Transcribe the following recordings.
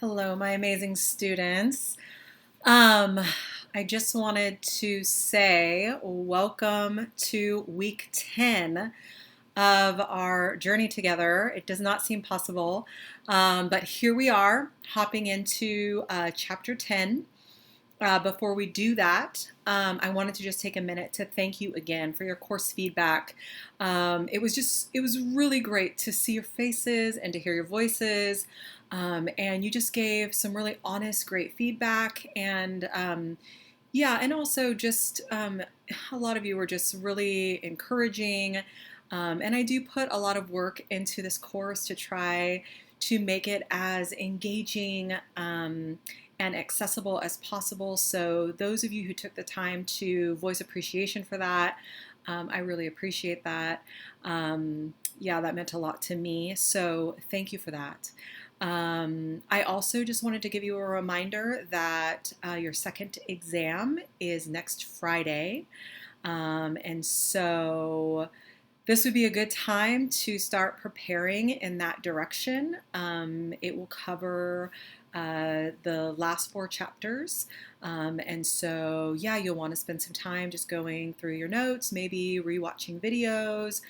Hello, my amazing students. Um, I just wanted to say welcome to week 10 of our journey together. It does not seem possible, but here we are hopping into chapter 10. Before we do that, I wanted to just take a minute to thank you again for your course feedback. It was really great to see your faces and to hear your voices. And you just gave some really honest, great feedback. Yeah, and also just a lot of you were just really encouraging. And I do put a lot of work into this course to try to make it as engaging and accessible as possible. So those of you who took the time to voice appreciation for that, I really appreciate that. Yeah, that meant a lot to me. So thank you for that. I also just wanted to give you a reminder that your second exam is next Friday. And so this would be a good time to start preparing in that direction. It will cover the last four chapters. And so, yeah, you'll want to spend some time just going through your notes, maybe rewatching videos,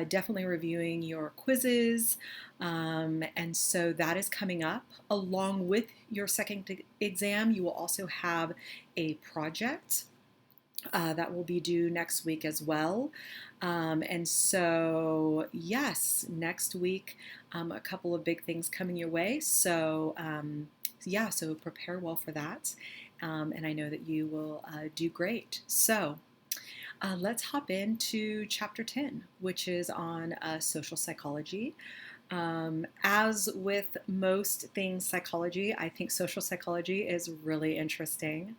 definitely reviewing your quizzes. And so that is coming up. Along with your second exam, you will also have a project that will be due next week as well. And so, yes, next week, a couple of big things coming your way. So, yeah, so prepare well for that. And I know that you will do great. So, let's hop into chapter 10, which is on social psychology. As with most things psychology, I think social psychology is really interesting.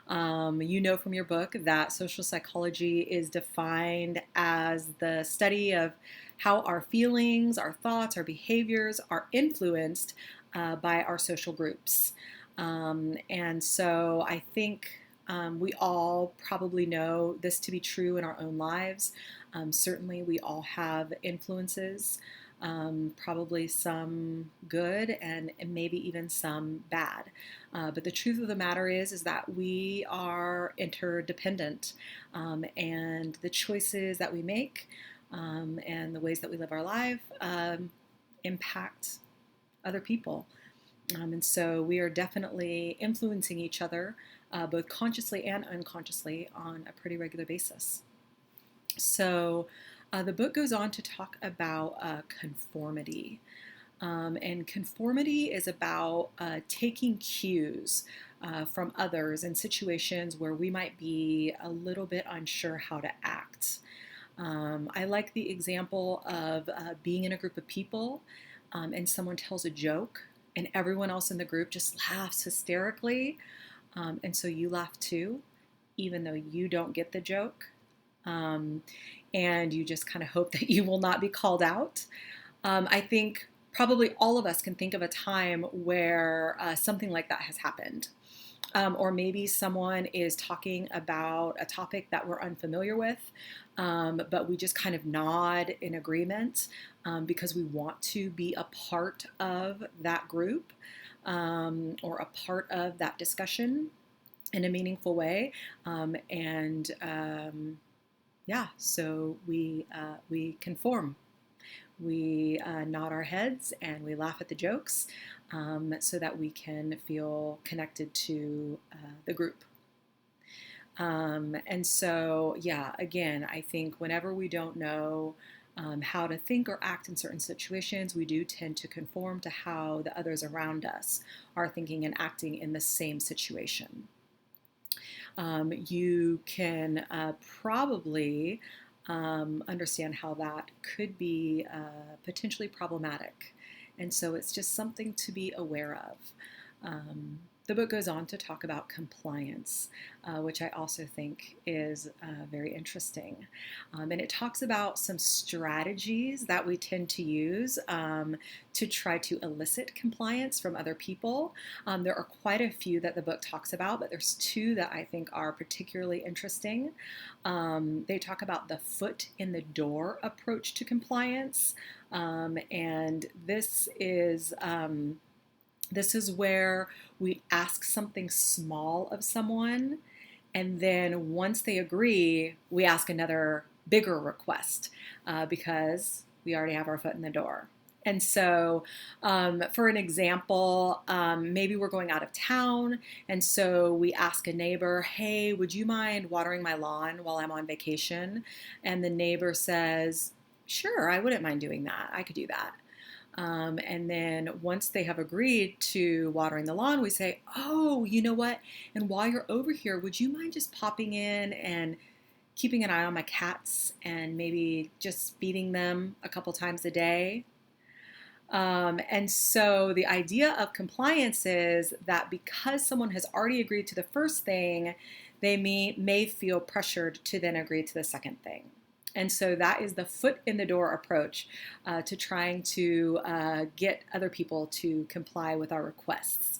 You know from your book that social psychology is defined as the study of how our feelings, our thoughts, our behaviors are influenced by our social groups. And so I think we all probably know this to be true in our own lives. Certainly, we all have influences, probably some good and maybe even some bad. But the truth of the matter is that we are interdependent, and the choices that we make and the ways that we live our life impact other people. And so we are definitely influencing each other, both consciously and unconsciously, on a pretty regular basis. So the book goes on to talk about conformity. And conformity is about taking cues from others in situations where we might be a little bit unsure how to act. I like the example of being in a group of people and someone tells a joke and everyone else in the group just laughs hysterically. And so you laugh too, even though you don't get the joke. Um, and you just kind of hope that you will not be called out. I think probably all of us can think of a time where something like that has happened. Or maybe someone is talking about a topic that we're unfamiliar with, but we just kind of nod in agreement because we want to be a part of that group or a part of that discussion in a meaningful way. Yeah, so we conform. We nod our heads and we laugh at the jokes so that we can feel connected to the group. And so, yeah, again, I think whenever we don't know how to think or act in certain situations, we do tend to conform to how the others around us are thinking and acting in the same situation. You can probably understand how that could be potentially problematic. And so it's just something to be aware of. The book goes on to talk about compliance, which I also think is very interesting. And it talks about some strategies that we tend to use to try to elicit compliance from other people. There are quite a few that the book talks about, but there's two that I think are particularly interesting. They talk about the foot in the door approach to compliance. And this is This is where we ask something small of someone, and then once they agree, we ask another bigger request because we already have our foot in the door. And so, for an example, maybe we're going out of town, and so we ask a neighbor, hey, would you mind watering my lawn while I'm on vacation? And the neighbor says, sure, I wouldn't mind doing that. I could do that. And then once they have agreed to watering the lawn, we say, oh, you know what? And while you're over here, would you mind just popping in and keeping an eye on my cats and maybe just feeding them a couple times a day? And so the idea of compliance is that because someone has already agreed to the first thing, they may feel pressured to then agree to the second thing. And so that is the foot in the door approach to trying to get other people to comply with our requests.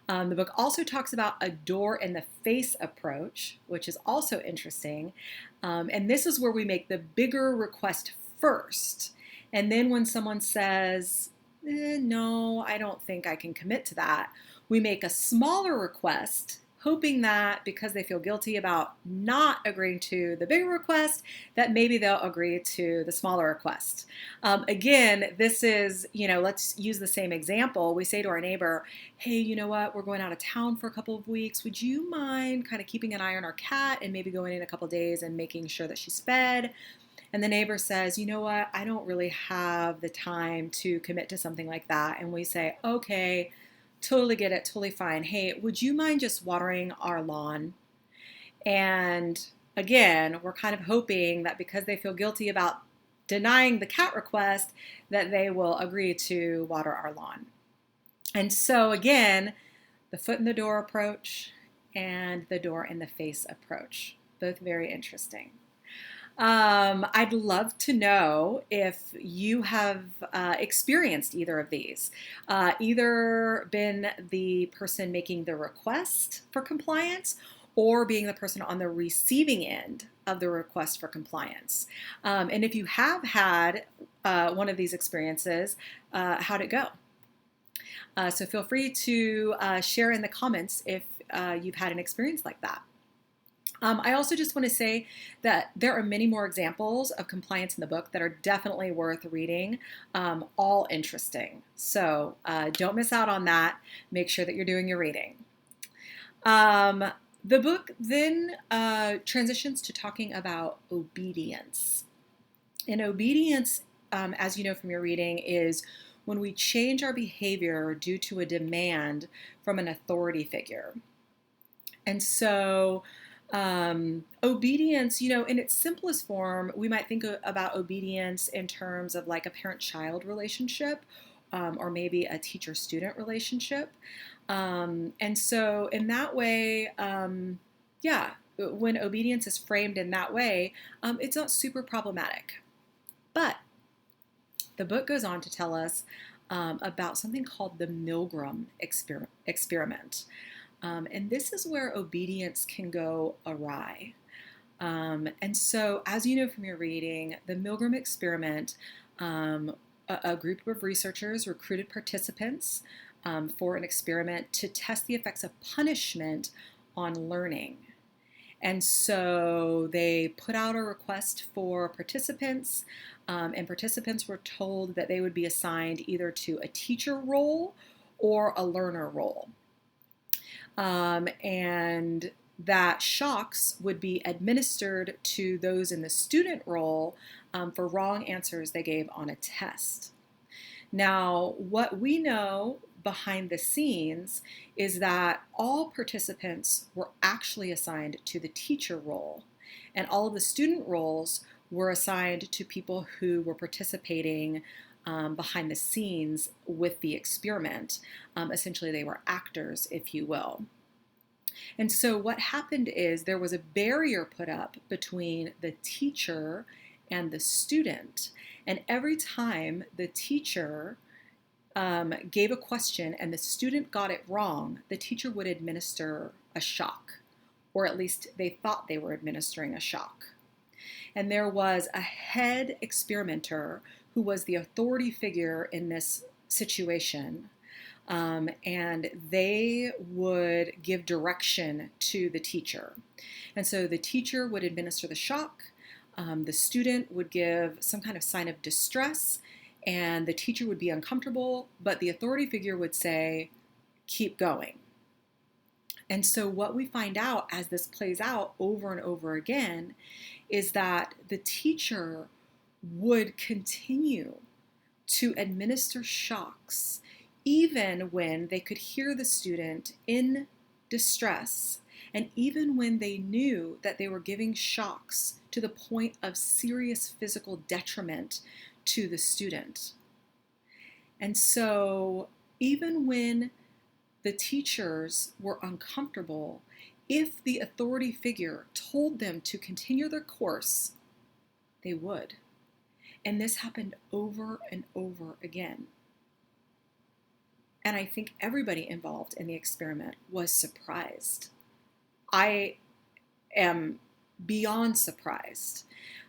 The book also talks about a door in the face approach, which is also interesting. And this is where we make the bigger request first. And then when someone says, no, I don't think I can commit to that, we make a smaller request, hoping that because they feel guilty about not agreeing to the bigger request, that maybe they'll agree to the smaller request. Again, this is, let's use the same example. We say to our neighbor, hey, you know what, we're going out of town for a couple of weeks. Would you mind kind of keeping an eye on our cat and maybe going in a couple of days and making sure that she's fed? And the neighbor says, you know what, I don't really have the time to commit to something like that. And we say, okay, totally get it, totally fine. Hey, would you mind just watering our lawn? And again, we're kind of hoping that because they feel guilty about denying the cat request, that they will agree to water our lawn. And so again, the foot in the door approach and the door in the face approach, both very interesting. I'd love to know if you have experienced either of these, either been the person making the request for compliance or being the person on the receiving end of the request for compliance. And if you have had one of these experiences, how'd it go? So feel free to share in the comments if you've had an experience like that. I also just want to say that there are many more examples of compliance in the book that are definitely worth reading, all interesting. So don't miss out on that. Make sure that you're doing your reading. The book then transitions to talking about obedience. And obedience, as you know from your reading, is when we change our behavior due to a demand from an authority figure. And so obedience, in its simplest form, we might think about obedience in terms of like a parent-child relationship or maybe a teacher-student relationship. And so in that way, when obedience is framed in that way, it's not super problematic. But the book goes on to tell us about something called the Milgram experiment. And this is where obedience can go awry. And so, as you know from your reading, the Milgram experiment, a group of researchers recruited participants for an experiment to test the effects of punishment on learning. And so they put out a request for participants, and participants were told that they would be assigned either to a teacher role or a learner role. And that shocks would be administered to those in the student role for wrong answers they gave on a test. Now, what we know behind the scenes is that all participants were actually assigned to the teacher role, and all of the student roles were assigned to people who were participating behind the scenes with the experiment. Essentially, they were actors, if you will. And so what happened is there was a barrier put up between the teacher and the student. And every time the teacher gave a question and the student got it wrong, the teacher would administer a shock, or at least they thought they were administering a shock. And there was a head experimenter who was the authority figure in this situation. and they would give direction to the teacher. And so the teacher would administer the shock, the student would give some kind of sign of distress, and the teacher would be uncomfortable, but the authority figure would say, keep going. And so what we find out as this plays out over and over again is that the teacher would continue to administer shocks even when they could hear the student in distress, and even when they knew that they were giving shocks to the point of serious physical detriment to the student. And so even when the teachers were uncomfortable, if the authority figure told them to continue their course, they would. And this happened over and over again. And I think everybody involved in the experiment was surprised. I am beyond surprised.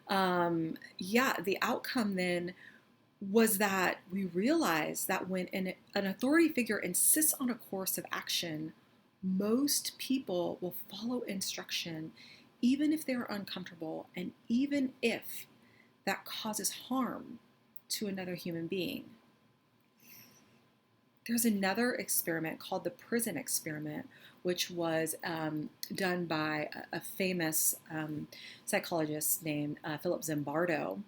The outcome then was that we realized that when an authority figure insists on a course of action, most people will follow instruction even if they're uncomfortable and even if that causes harm to another human being. There's another experiment called the prison experiment, which was done by a famous psychologist named Philip Zimbardo.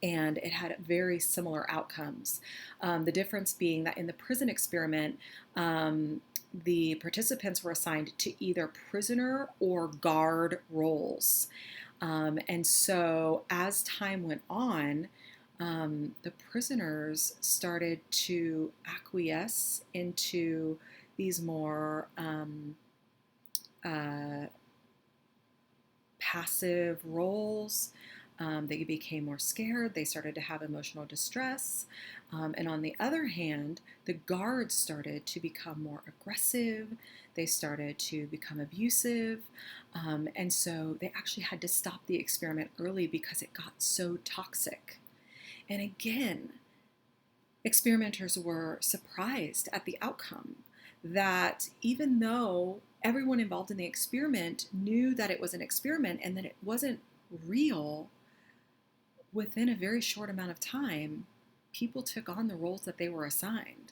And it had very similar outcomes. The difference being that in the prison experiment, the participants were assigned to either prisoner or guard roles. And so as time went on, the prisoners started to acquiesce into these more passive roles. They became more scared. They started to have emotional distress. And on the other hand, the guards started to become more aggressive. They started to become abusive. And so they actually had to stop the experiment early because it got so toxic. And again, experimenters were surprised at the outcome, that even though everyone involved in the experiment knew that it was an experiment and that it wasn't real, within a very short amount of time, people took on the roles that they were assigned.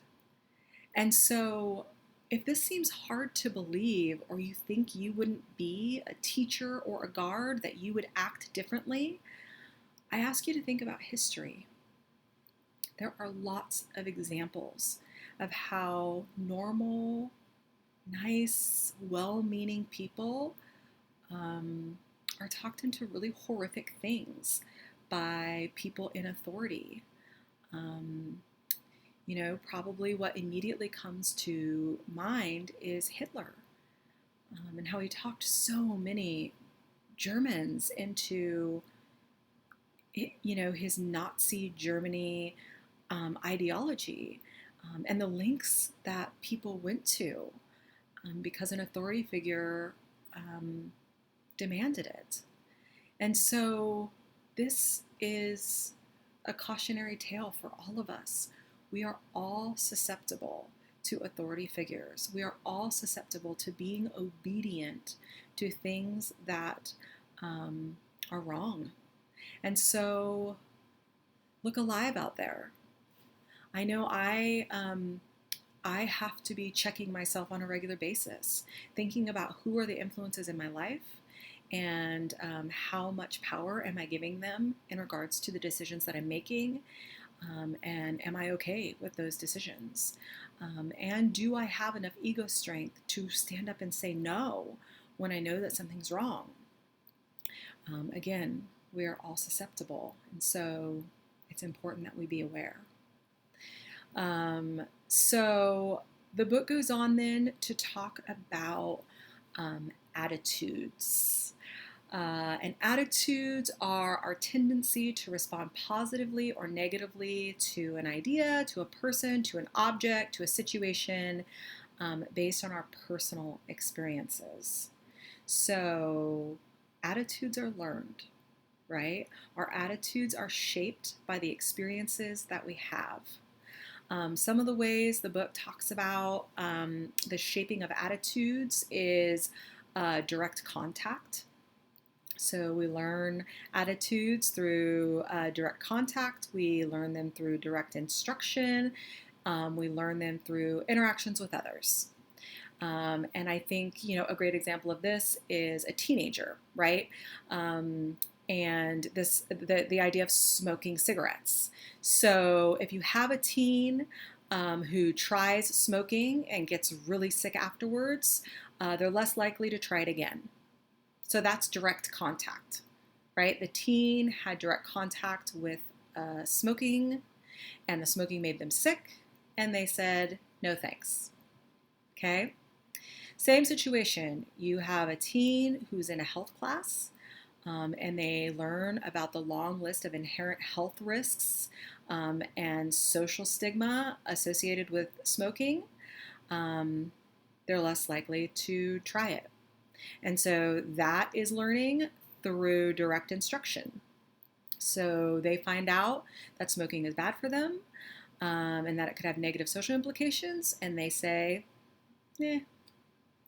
And so if this seems hard to believe, or you think you wouldn't be a teacher or a guard, that you would act differently, I ask you to think about history. There are lots of examples of how normal, nice, well-meaning people are talked into really horrific things by people in authority. Probably what immediately comes to mind is Hitler, and how he talked so many Germans into, his Nazi Germany ideology, and the lengths that people went to because an authority figure demanded it. And so this is a cautionary tale for all of us. We are all susceptible to authority figures. We are all susceptible to being obedient to things that are wrong. And so look alive out there. I know I have to be checking myself on a regular basis, thinking about who are the influences in my life, and how much power am I giving them in regards to the decisions that I'm making, and am I okay with those decisions? And do I have enough ego strength to stand up and say no when I know that something's wrong? Again, we are all susceptible, and so it's important that we be aware. So the book goes on then to talk about attitudes. And attitudes are our tendency to respond positively or negatively to an idea, to a person, to an object, to a situation, based on our personal experiences. So attitudes are learned, right? Our attitudes are shaped by the experiences that we have. Some of the ways the book talks about the shaping of attitudes is direct contact. So we learn attitudes through direct contact. We learn them through direct instruction. We learn them through interactions with others. And I think, a great example of this is a teenager, right? And the idea of smoking cigarettes. So if you have a teen who tries smoking and gets really sick afterwards, they're less likely to try it again. So that's direct contact, right? The teen had direct contact with smoking, and the smoking made them sick, and they said, no thanks. Okay? Same situation. You have a teen who's in a health class, and they learn about the long list of inherent health risks and social stigma associated with smoking. They're less likely to try it. And so that is learning through direct instruction. So they find out that smoking is bad for them and that it could have negative social implications, and they say,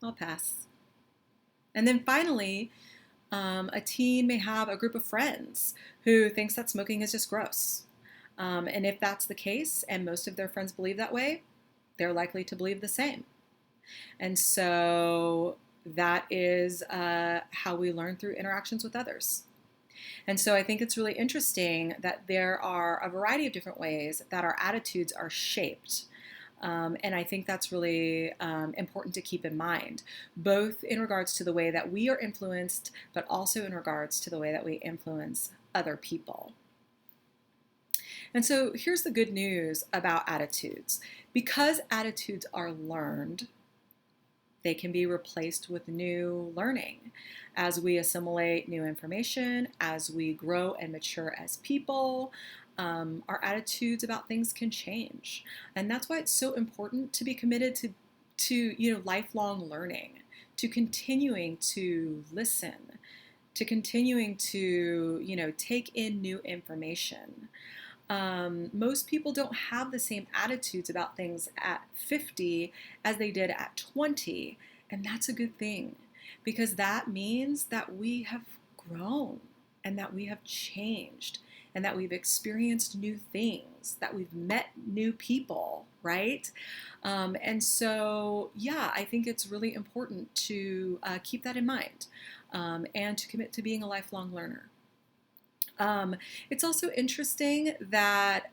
I'll pass. And then finally, a teen may have a group of friends who thinks that smoking is just gross. And if that's the case, and most of their friends believe that way, they're likely to believe the same. And so that is how we learn through interactions with others. And so I think it's really interesting that there are a variety of different ways that our attitudes are shaped. And I think that's really important to keep in mind, both in regards to the way that we are influenced, but also in regards to the way that we influence other people. And so here's the good news about attitudes. Because attitudes are learned, they can be replaced with new learning. As we assimilate new information, as we grow and mature as people, our attitudes about things can change. And that's why it's so important to be committed to lifelong learning, to continuing to listen, to continuing to take in new information. Most people don't have the same attitudes about things at 50 as they did at 20, and that's a good thing, because that means that we have grown and that we have changed and that we've experienced new things, that we've met new people, right? And so, I think it's really important to keep that in mind and to commit to being a lifelong learner. It's also interesting that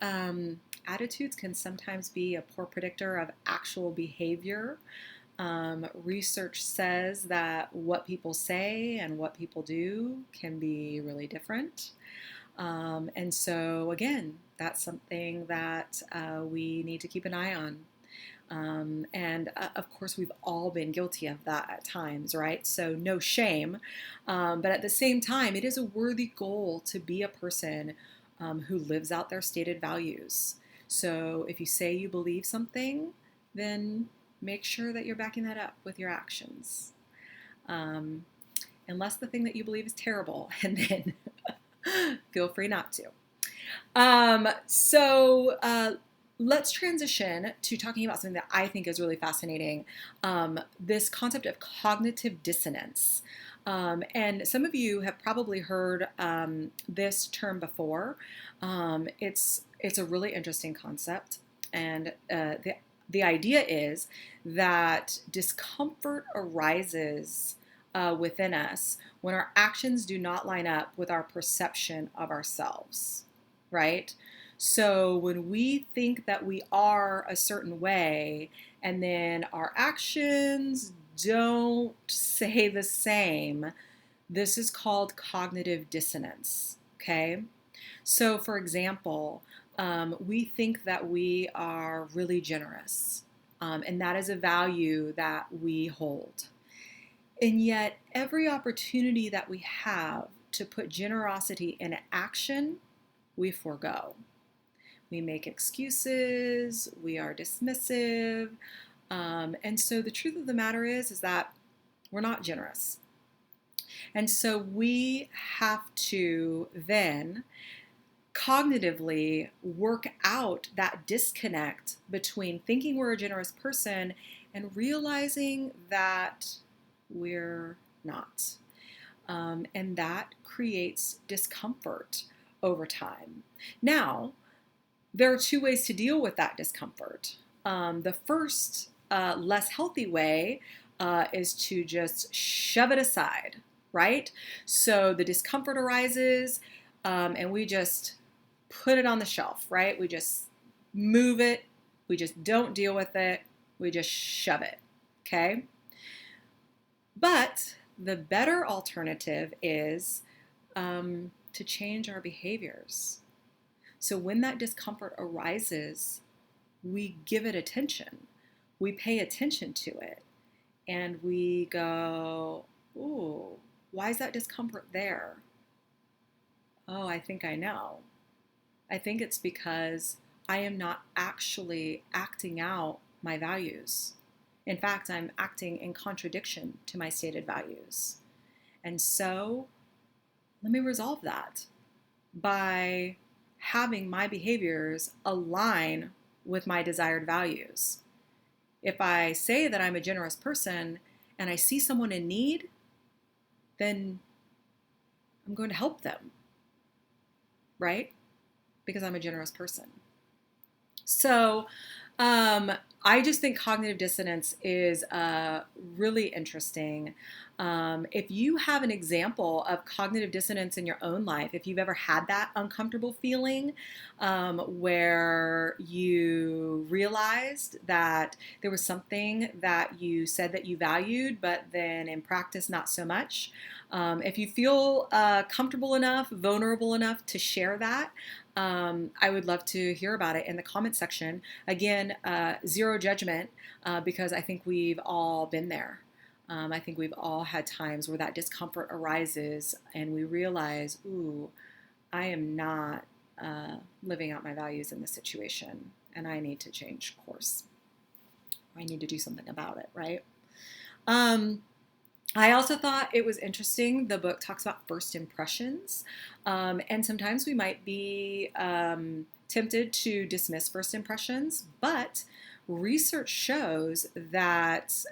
attitudes can sometimes be a poor predictor of actual behavior. Research says that what people say and what people do can be really different. And so, again, that's something that we need to keep an eye on. And of course, we've all been guilty of that at times, right? So no shame. But at the same time, it is a worthy goal to be a person who lives out their stated values. So if you say you believe something, then make sure that you're backing that up with your actions. Unless the thing that you believe is terrible, and then feel free not to. Let's transition to talking about something that I think is really fascinating, this concept of cognitive dissonance. And some of you have probably heard this term before. It's a really interesting concept, and the idea is that discomfort arises within us when our actions do not line up with our perception of ourselves, right? So when we think that we are a certain way and then our actions don't say the same, this is called cognitive dissonance, okay? So for example, we think that we are really generous, and that is a value that we hold. And yet every opportunity that we have to put generosity in action, we forego. We make excuses, we are dismissive, and so the truth of the matter is that we're not generous. And so we have to then cognitively work out that disconnect between thinking we're a generous person and realizing that we're not. And that creates discomfort over time. Now, there are two ways to deal with that discomfort. The first, less healthy way is to just shove it aside, right? So the discomfort arises, and we just put it on the shelf, right? We just move it. We just don't deal with it. We just shove it, okay? But the better alternative is to change our behaviors. So when that discomfort arises, we give it attention. We pay attention to it. And we go, ooh, why is that discomfort there? Oh, I think I know. I think it's because I am not actually acting out my values. In fact, I'm acting in contradiction to my stated values. And so let me resolve that by having my behaviors align with my desired values. If I say that I'm a generous person and I see someone in need, then I'm going to help them, right? Because I'm a generous person. So I just think cognitive dissonance is really interesting. If you have an example of cognitive dissonance in your own life, if you've ever had that uncomfortable feeling where you realized that there was something that you said that you valued, but then in practice not so much, if you feel comfortable enough, vulnerable enough to share that, I would love to hear about it in the comment section. Again, zero judgment, because I think we've all been there. I think we've all had times where that discomfort arises and we realize, ooh, I am not living out my values in this situation and I need to change course. I need to do something about it, right? I also thought it was interesting. The book talks about first impressions, and sometimes we might be tempted to dismiss first impressions, but research shows that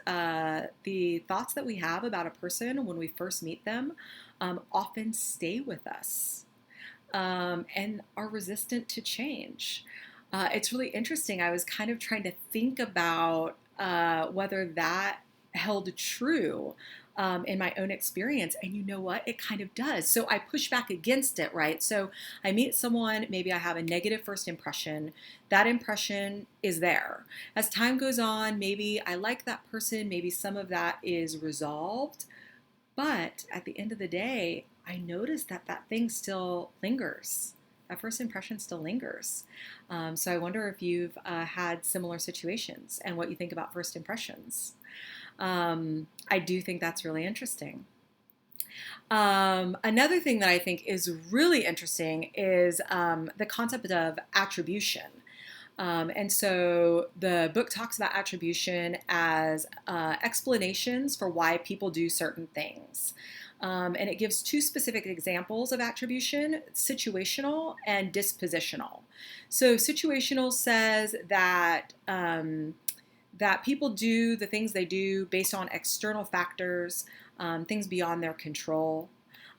the thoughts that we have about a person when we first meet them often stay with us and are resistant to change. It's really interesting. I was kind of trying to think about whether that held true in my own experience. And you know what? It kind of does. So I push back against it, right? So I meet someone, maybe I have a negative first impression. That impression is there. As time goes on, maybe I like that person, maybe some of that is resolved. But at the end of the day, I notice that that thing still lingers. That first impression still lingers. So I wonder if you've had similar situations and what you think about first impressions. I do think that's really interesting. Another thing that I think is really interesting is the concept of attribution. And so the book talks about attribution as explanations for why people do certain things. And it gives two specific examples of attribution: situational and dispositional. So situational says that that people do the things they do based on external factors, things beyond their control.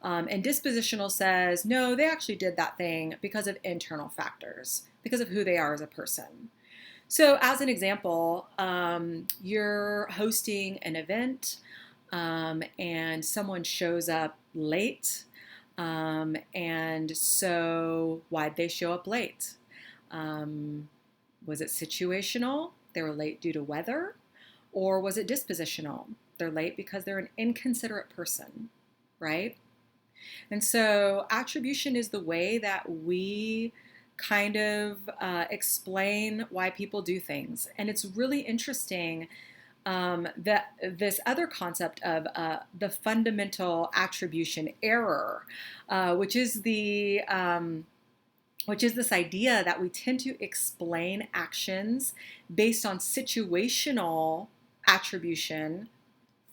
And dispositional says, no, they actually did that thing because of internal factors, because of who they are as a person. So as an example, you're hosting an event and someone shows up late. And so why'd they show up late? Was it situational? They were late due to weather? Or was it dispositional? They're late because they're an inconsiderate person, right? And so attribution is the way that we kind of explain why people do things. And it's really interesting that this other concept of the fundamental attribution error, which is this idea that we tend to explain actions based on situational attribution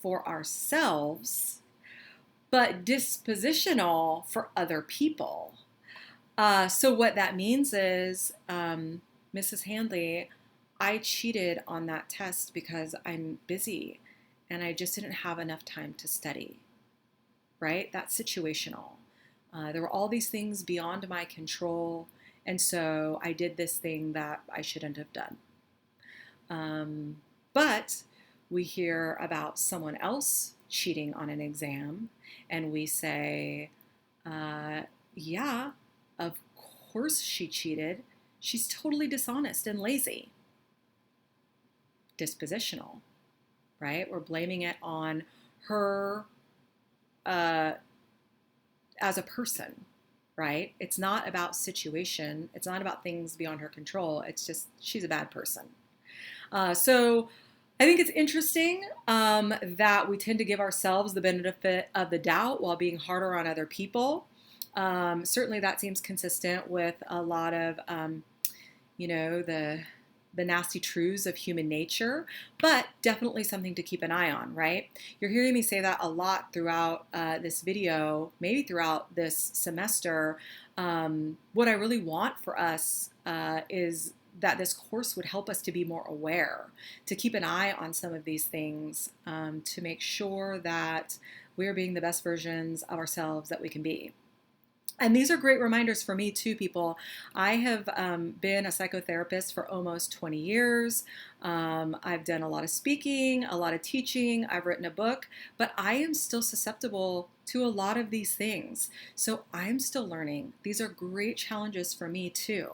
for ourselves, but dispositional for other people. So what that means is, Mrs. Handley, I cheated on that test because I'm busy and I just didn't have enough time to study, right? That's situational. There were all these things beyond my control, and so I did this thing that I shouldn't have done. But we hear about someone else cheating on an exam, and we say, yeah, of course she cheated. She's totally dishonest and lazy. Dispositional, right? We're blaming it on her as a person, right? It's not about situation. It's not about things beyond her control. It's just she's a bad person. So I think it's interesting that we tend to give ourselves the benefit of the doubt while being harder on other people. Certainly that seems consistent with a lot of, the nasty truths of human nature, but definitely something to keep an eye on, right? You're hearing me say that a lot throughout this video, maybe throughout this semester. What I really want for us is that this course would help us to be more aware, to keep an eye on some of these things, to make sure that we're being the best versions of ourselves that we can be. And these are great reminders for me too, people. I have been a psychotherapist for almost 20 years. I've done a lot of speaking, a lot of teaching. I've written a book, but I am still susceptible to a lot of these things. So I'm still learning. These are great challenges for me too.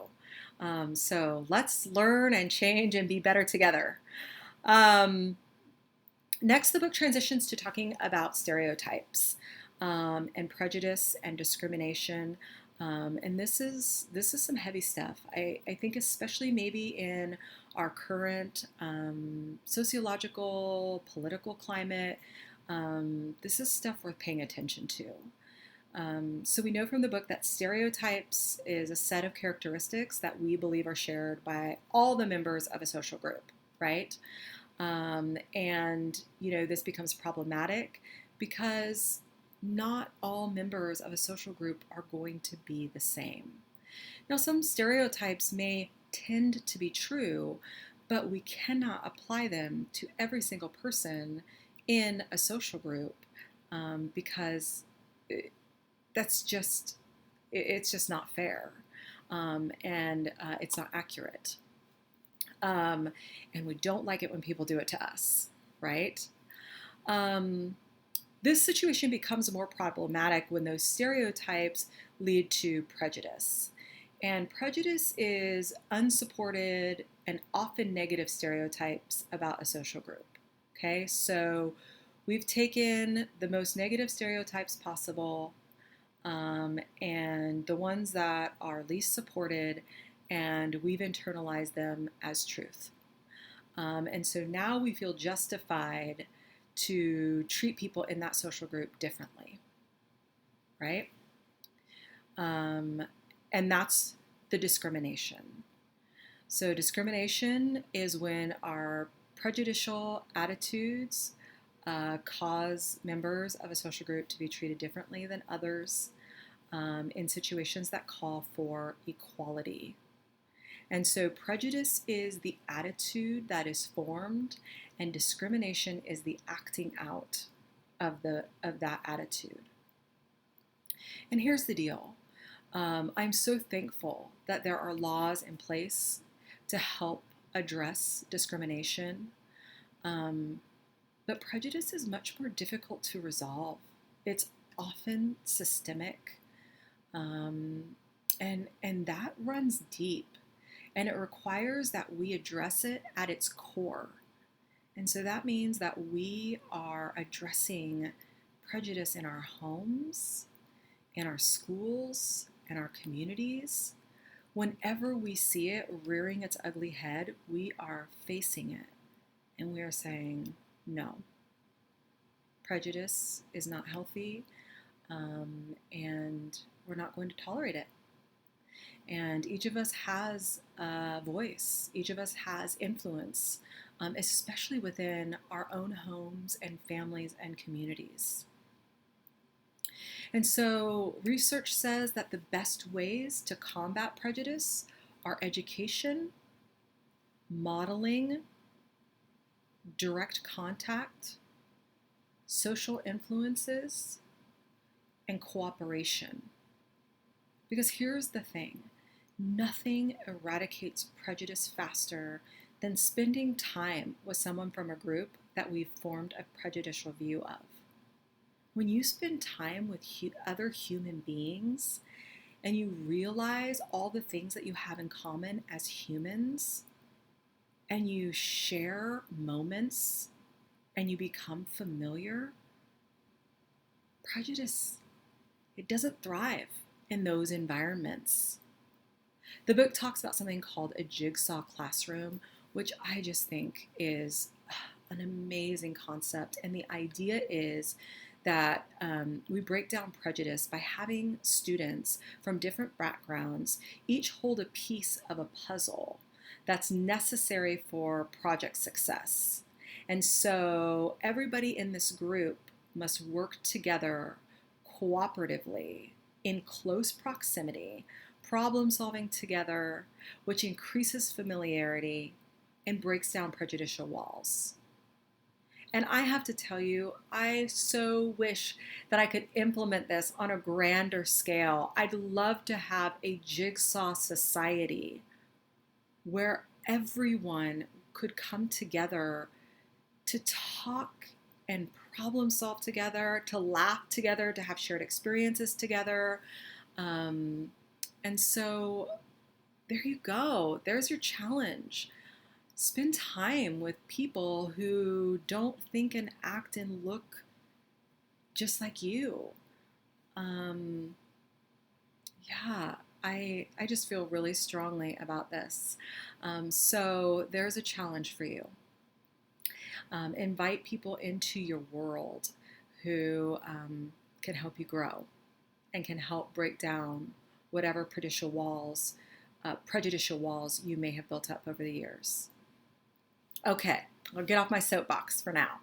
So let's learn and change and be better together. Next, the book transitions to talking about stereotypes. And prejudice and discrimination, and this is some heavy stuff. I think especially maybe in our current sociological, political climate, this is stuff worth paying attention to. So we know from the book that stereotypes is a set of characteristics that we believe are shared by all the members of a social group, right? And this becomes problematic because not all members of a social group are going to be the same. Now, some stereotypes may tend to be true, but we cannot apply them to every single person in a social group because it's just not fair, and it's not accurate. And we don't like it when people do it to us, right? This situation becomes more problematic when those stereotypes lead to prejudice. And prejudice is unsupported and often negative stereotypes about a social group. Okay, so we've taken the most negative stereotypes possible and the ones that are least supported, and we've internalized them as truth. And so now we feel justified to treat people in that social group differently, right? And that's the discrimination. So discrimination is when our prejudicial attitudes cause members of a social group to be treated differently than others in situations that call for equality. And so prejudice is the attitude that is formed, and discrimination is the acting out of that attitude. And here's the deal. I'm so thankful that there are laws in place to help address discrimination. But prejudice is much more difficult to resolve. It's often systemic, and that runs deep. And it requires that we address it at its core. And so that means that we are addressing prejudice in our homes, in our schools, in our communities. Whenever we see it rearing its ugly head, we are facing it. And we are saying, no, prejudice is not healthy, and we're not going to tolerate it. And each of us has a voice. Each of us has influence, especially within our own homes and families and communities. And so research says that the best ways to combat prejudice are education, modeling, direct contact, social influences, and cooperation. Because here's the thing, nothing eradicates prejudice faster than spending time with someone from a group that we've formed a prejudicial view of. When you spend time with other human beings and you realize all the things that you have in common as humans, and you share moments and you become familiar, prejudice, it doesn't thrive in those environments. The book talks about something called a jigsaw classroom, which I just think is an amazing concept. And the idea is that we break down prejudice by having students from different backgrounds each hold a piece of a puzzle that's necessary for project success. And so everybody in this group must work together cooperatively in close proximity, problem solving together, which increases familiarity and breaks down prejudicial walls. And I have to tell you, I so wish that I could implement this on a grander scale. I'd love to have a jigsaw society where everyone could come together to talk and problem solve together, to laugh together, to have shared experiences together. And so there you go. There's your challenge. Spend time with people who don't think and act and look just like you. Yeah, I just feel really strongly about this. So there's a challenge for you. Invite people into your world who can help you grow and can help break down whatever prejudicial walls you may have built up over the years. Okay, I'll get off my soapbox for now.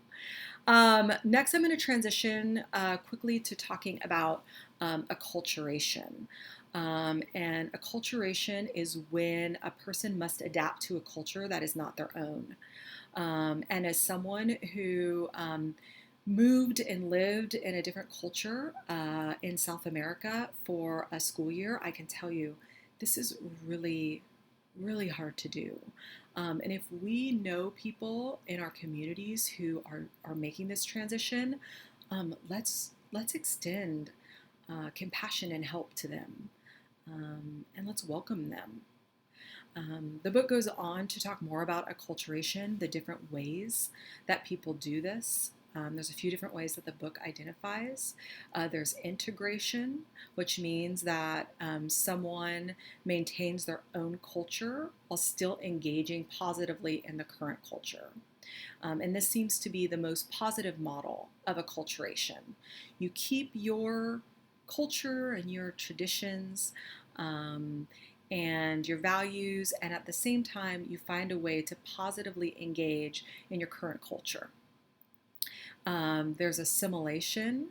Next, I'm going to transition quickly to talking about acculturation. And acculturation is when a person must adapt to a culture that is not their own. And as someone who moved and lived in a different culture in South America for a school year, I can tell you this is really, really hard to do. And if we know people in our communities who are making this transition, let's extend compassion and help to them, and let's welcome them. The book goes on to talk more about acculturation, the different ways that people do this. There's a few different ways that the book identifies. There's integration, which means that someone maintains their own culture while still engaging positively in the current culture. And this seems to be the most positive model of acculturation. You keep your culture and your traditions and your values, and at the same time, you find a way to positively engage in your current culture. There's assimilation,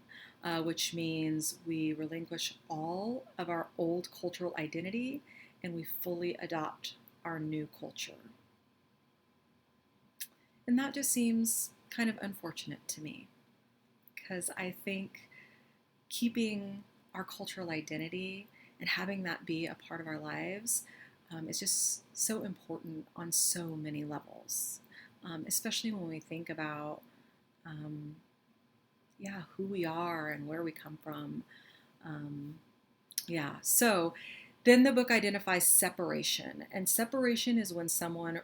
which means we relinquish all of our old cultural identity and we fully adopt our new culture. And that just seems kind of unfortunate to me, because I think keeping our cultural identity and having that be a part of our lives is just so important on so many levels, especially when we think about who we are and where we come from. So then the book identifies separation. And separation is when someone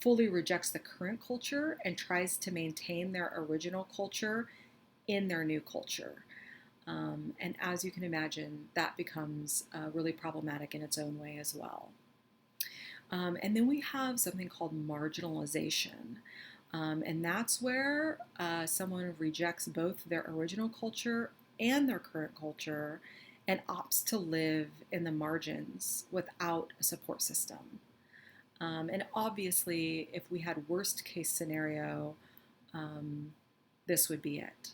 fully rejects the current culture and tries to maintain their original culture in their new culture. And as you can imagine, that becomes really problematic in its own way as well. And then we have something called marginalization. And that's where someone rejects both their original culture and their current culture and opts to live in the margins without a support system. And obviously, if we had worst case scenario, this would be it.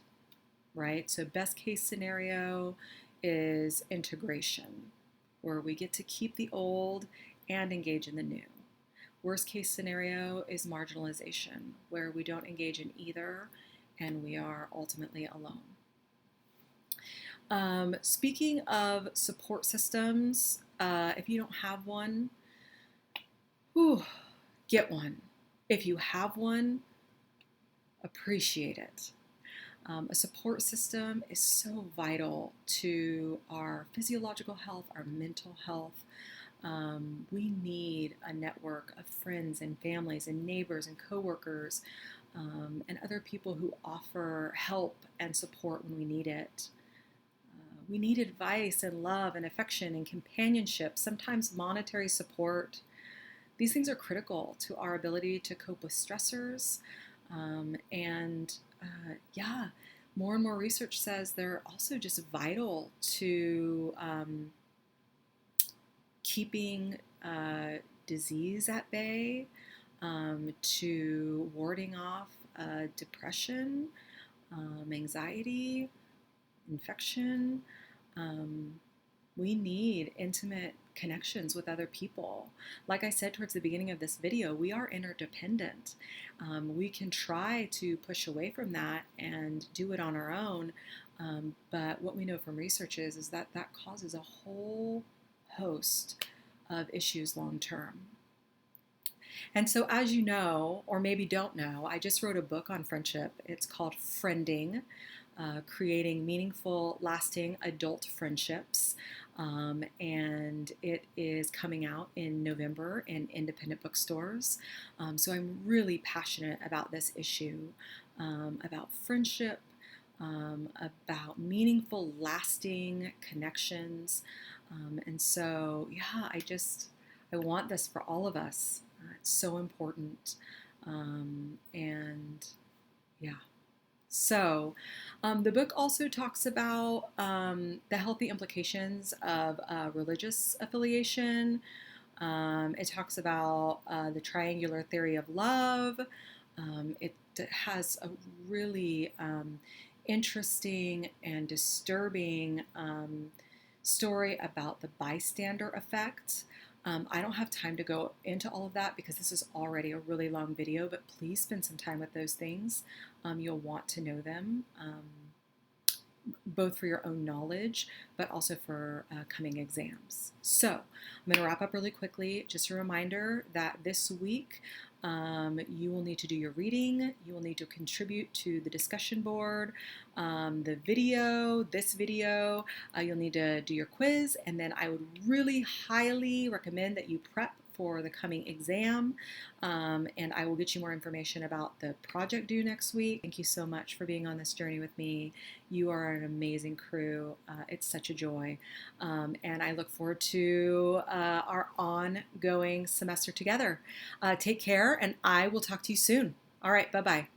right? So best case scenario is integration, where we get to keep the old and engage in the new. Worst case scenario is marginalization, where we don't engage in either and we are ultimately alone. Speaking of support systems, if you don't have one, get one. If you have one, appreciate it. A support system is so vital to our physiological health, our mental health. We need a network of friends and families and neighbors and coworkers and other people who offer help and support when we need it. We need advice and love and affection and companionship, sometimes monetary support. These things are critical to our ability to cope with stressors. Yeah, more and more research says they're also just vital to keeping disease at bay, to warding off depression, anxiety, infection. We need intimate connections with other people. Like I said towards the beginning of this video, we are interdependent. We can try to push away from that and do it on our own, but what we know from research is that that causes a whole host of issues long term. And so, as you know, or maybe don't know, I just wrote a book on friendship. It's called Friending, Creating Meaningful, Lasting Adult Friendships. And it is coming out in November in independent bookstores. So I'm really passionate about this issue, about friendship, about meaningful, lasting connections. And so, yeah, I want this for all of us. It's so important. And yeah. So, the book also talks about the healthy implications of religious affiliation. It talks about the triangular theory of love. It has a really interesting and disturbing story about the bystander effect. I don't have time to go into all of that because this is already a really long video, but please spend some time with those things. You'll want to know them, both for your own knowledge, but also for coming exams. So I'm going to wrap up really quickly. Just a reminder that this week you will need to do your reading. You will need to contribute to the discussion board, this video. You'll need to do your quiz, and then I would really highly recommend that you prep for the coming exam, and I will get you more information about the project due next week. Thank you so much for being on this journey with me. You are an amazing crew. It's such a joy, and I look forward to our ongoing semester together. Take care, and I will talk to you soon. All right, bye-bye.